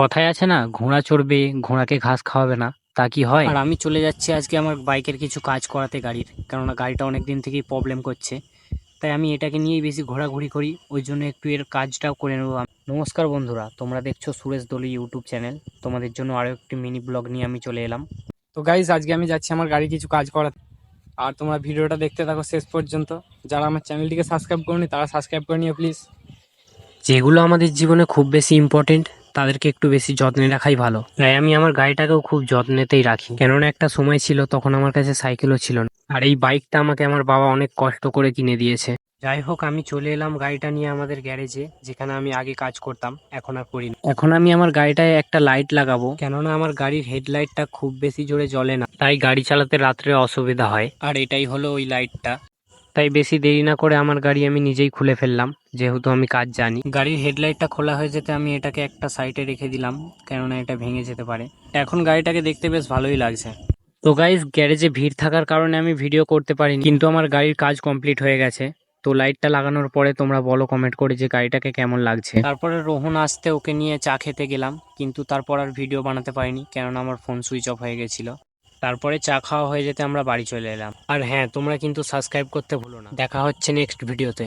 কথায় আছে না, ঘোড়া চড়বে ঘোড়াকে ঘাস খাওয়াবে না, তা কি হয়? আর আমি চলে যাচ্ছি আজকে আমার বাইকের কিছু কাজ করাতে গাড়ির, কেননা গাড়িটা অনেক দিন থেকেই প্রবলেম করছে। তাই আমি এটাকে নিয়েই বেশি ঘোরাঘুরি করি, ওই জন্য একটু এর কাজটাও করে নেবো নমস্কার বন্ধুরা, তোমরা দেখছো সুরেশ দোলি ইউটিউব চ্যানেল। তোমাদের জন্য আরও একটি মিনি ব্লগ নিয়ে আমি চলে এলাম। তো গাইজ আজকে আমি যাচ্ছি আমার গাড়ি কিছু কাজ করাতে। আর তোমরা ভিডিওটা দেখতে থাকো শেষ পর্যন্ত। যারা আমার চ্যানেলটিকে সাবস্ক্রাইব করনি তারা সাবস্ক্রাইব করে নিও প্লিজ। যেগুলো আমাদের জীবনে খুব বেশি ইম্পর্টেন্ট তাদেরকে একটু বেশি যত্নে রাখাই ভালো, তাই আমি আমার গাড়িটাকেও খুব যত্নেতেই রাখি। কেননা একটা সময় ছিল তখন আমার কাছে সাইকেলও ছিল না, আর এই বাইকটা আমাকে আমার বাবা অনেক কষ্ট করে কিনে দিয়েছে। যাই হোক, আমি চলে এলাম গাড়িটা নিয়ে আমাদের গ্যারেজে, যেখানে আমি আগে কাজ করতাম, এখন আর করি না। এখন আমি আমার গাড়িটায় একটা লাইট লাগাবো, কেননা আমার গাড়ির হেডলাইটটা খুব বেশি জোরে জ্বলে না, তাই গাড়ি চালাতে রাত্রে অসুবিধা হয়। আর এটাই হলো ওই লাইটটা। তাই বেশি দেরি না করে আমার গাড়ি আমি নিজেই খুলে ফেললাম, যেহেতু আমি কাজ জানি। গাড়ির হেডলাইটটা খোলা হয়ে যেতে আমি এটাকে একটা সাইডে রেখে দিলাম, কেননা এটা ভেঙে যেতে পারে। এখন গাড়িটাকে দেখতে বেশ ভালোই লাগছে। তো গাইস, গ্যারেজে ভিড় থাকার কারণে আমি ভিডিও করতে পারিনি, কিন্তু আমার গাড়ির কাজ কমপ্লিট হয়ে গেছে। তো লাইটটা লাগানোর পরে তোমরা বলো কমেন্ট করে যে গাড়িটাকে কেমন লাগছে। তারপরে রোহন আসতে ওকে নিয়ে চা খেতে গেলাম, কিন্তু তারপর আর ভিডিও বানাতে পারিনি, কেননা আমার ফোন সুইচ অফ হয়ে গেছিল। তারপরে চা খাওয়া হয়ে যেতে আমরা বাড়ি চলে এলাম। আর হ্যাঁ, তোমরা কিন্তু সাবস্ক্রাইব করতে ভুলো না। দেখা হচ্ছে নেক্সট ভিডিওতে।